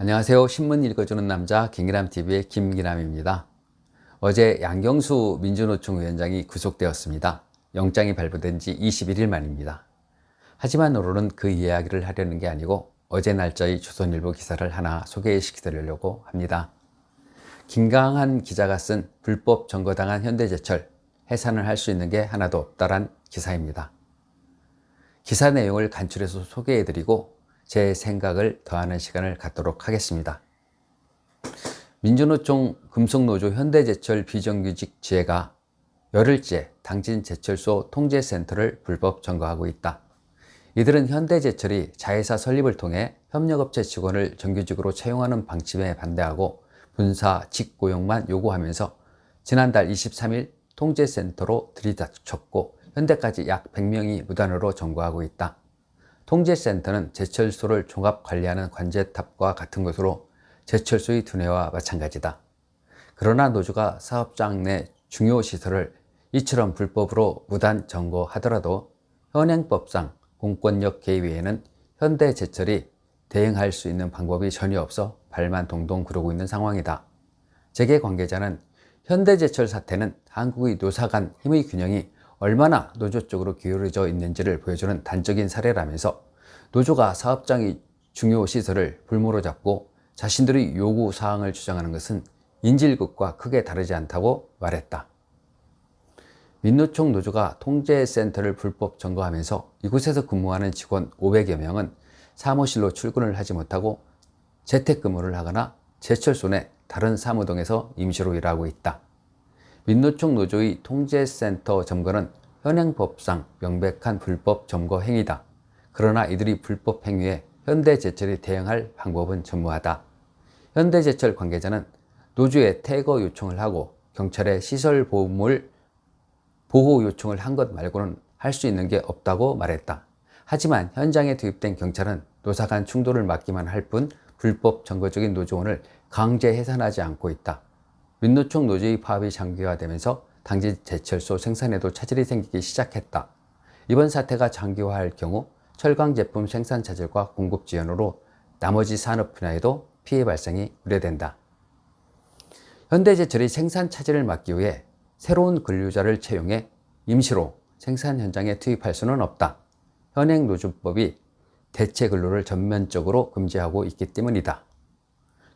안녕하세요. 신문 읽어주는 남자 김기남TV의 김기남입니다. 어제 양경수 민주노총 위원장이 구속되었습니다. 영장이 발부된 지 21일 만입니다. 하지만 오늘은 그 이야기를 하려는 게 아니고 어제 날짜의 조선일보 기사를 하나 소개시켜드리려고 합니다. 김강한 기자가 쓴 불법 점거당한 현대제철, 해산을 할 수 있는 게 하나도 없다란 기사입니다. 기사 내용을 간추려서 소개해드리고 제 생각을 더하는 시간을 갖도록 하겠습니다. 민주노총 금속노조 현대제철 비정규직 지회가 열흘째 당진 제철소 통제센터를 불법 점거하고 있다. 이들은 현대제철이 자회사 설립을 통해 협력업체 직원을 정규직으로 채용하는 방침에 반대하고 분사 직고용만 요구하면서 지난달 23일 통제센터로 들이닥쳤고 현대까지 약 100명이 무단으로 점거하고 있다. 통제센터는 제철소를 종합관리하는 관제탑과 같은 것으로 제철소의 두뇌와 마찬가지다. 그러나 노조가 사업장 내 중요 시설을 이처럼 불법으로 무단 점거하더라도 현행법상 공권력 개입 외에는 현대제철이 대응할 수 있는 방법이 전혀 없어 발만 동동 구르고 있는 상황이다. 재계 관계자는 현대제철 사태는 한국의 노사 간 힘의 균형이 얼마나 노조 쪽으로 기울어져 있는지를 보여주는 단적인 사례라면서 노조가 사업장의 중요 시설을 불모로 잡고 자신들의 요구 사항을 주장하는 것은 인질극과 크게 다르지 않다고 말했다. 민노총 노조가 통제센터를 불법 점거하면서 이곳에서 근무하는 직원 500여 명은 사무실로 출근을 하지 못하고 재택근무를 하거나 제철소 내 다른 사무동에서 임시로 일하고 있다. 민노총 노조의 통제센터 점거는 현행법상 명백한 불법 점거 행위다. 그러나 이들이 불법 행위에 현대제철이 대응할 방법은 전무하다. 현대제철 관계자는 노조에 퇴거 요청을 하고 경찰에 시설 보호물 보호 요청을 한 것 말고는 할 수 있는 게 없다고 말했다. 하지만 현장에 투입된 경찰은 노사 간 충돌을 막기만 할 뿐 불법 점거적인 노조원을 강제 해산하지 않고 있다. 민노총 노조의 파업이 장기화되면서 당진 제철소 생산에도 차질이 생기기 시작했다. 이번 사태가 장기화할 경우 철강 제품 생산 차질과 공급 지연으로 나머지 산업 분야에도 피해 발생이 우려된다. 현대제철이 생산 차질을 막기 위해 새로운 근로자를 채용해 임시로 생산 현장에 투입할 수는 없다. 현행 노조법이 대체 근로를 전면적으로 금지하고 있기 때문이다.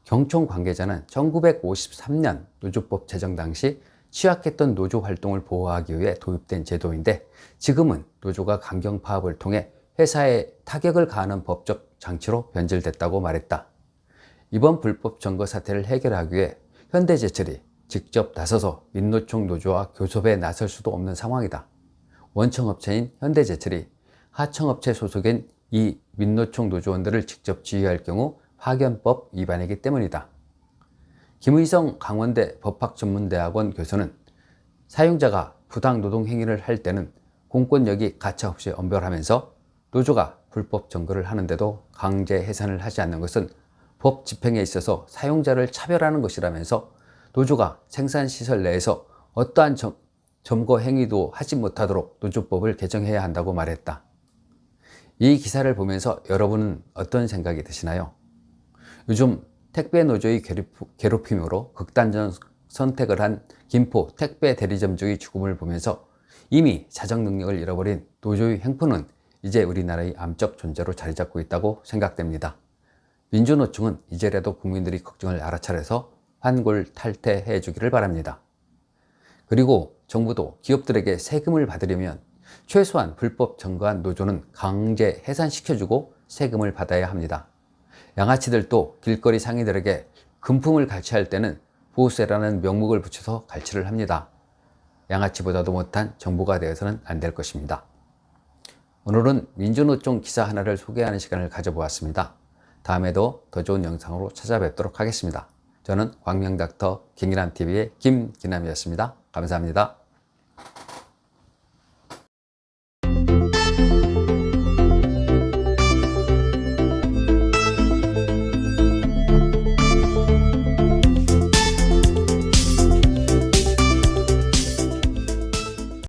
경총 관계자는 1953년 노조법 제정 당시 취약했던 노조 활동을 보호하기 위해 도입된 제도인데 지금은 노조가 강경 파업을 통해 회사에 타격을 가하는 법적 장치로 변질됐다고 말했다. 이번 불법 점거 사태를 해결하기 위해 현대제철이 직접 나서서 민노총 노조와 교섭에 나설 수도 없는 상황이다. 원청업체인 현대제철이 하청업체 소속인 이 민노총 노조원들을 직접 지휘할 경우 파견법 위반이기 때문이다. 김의성 강원대 법학전문대학원 교수는 사용자가 부당 노동 행위를 할 때는 공권력이 가차없이 엄벌하면서 노조가 불법 점거를 하는데도 강제 해산을 하지 않는 것은 법 집행에 있어서 사용자를 차별하는 것이라면서 노조가 생산시설 내에서 어떠한 점거 행위도 하지 못하도록 노조법을 개정해야 한다고 말했다. 이 기사를 보면서 여러분은 어떤 생각이 드시나요? 요즘 택배 노조의 괴롭힘으로 극단적 선택을 한 김포 택배 대리점주의 죽음을 보면서 이미 자정 능력을 잃어버린 노조의 행포는 이제 우리나라의 암적 존재로 자리 잡고 있다고 생각됩니다. 민주노총은 이제라도 국민들이 걱정을 알아차려서 환골탈태해 주기를 바랍니다. 그리고 정부도 기업들에게 세금을 받으려면 최소한 불법 점거한 노조는 강제 해산시켜주고 세금을 받아야 합니다. 양아치들도 길거리 상인들에게 금품을 갈취할 때는 보호세라는 명목을 붙여서 갈취를 합니다. 양아치보다도 못한 정부가 되어서는 안 될 것입니다. 오늘은 민주노총 기사 하나를 소개하는 시간을 가져보았습니다. 다음에도 더 좋은 영상으로 찾아뵙도록 하겠습니다. 저는 광명닥터 김기남TV의 김기남이었습니다. 감사합니다.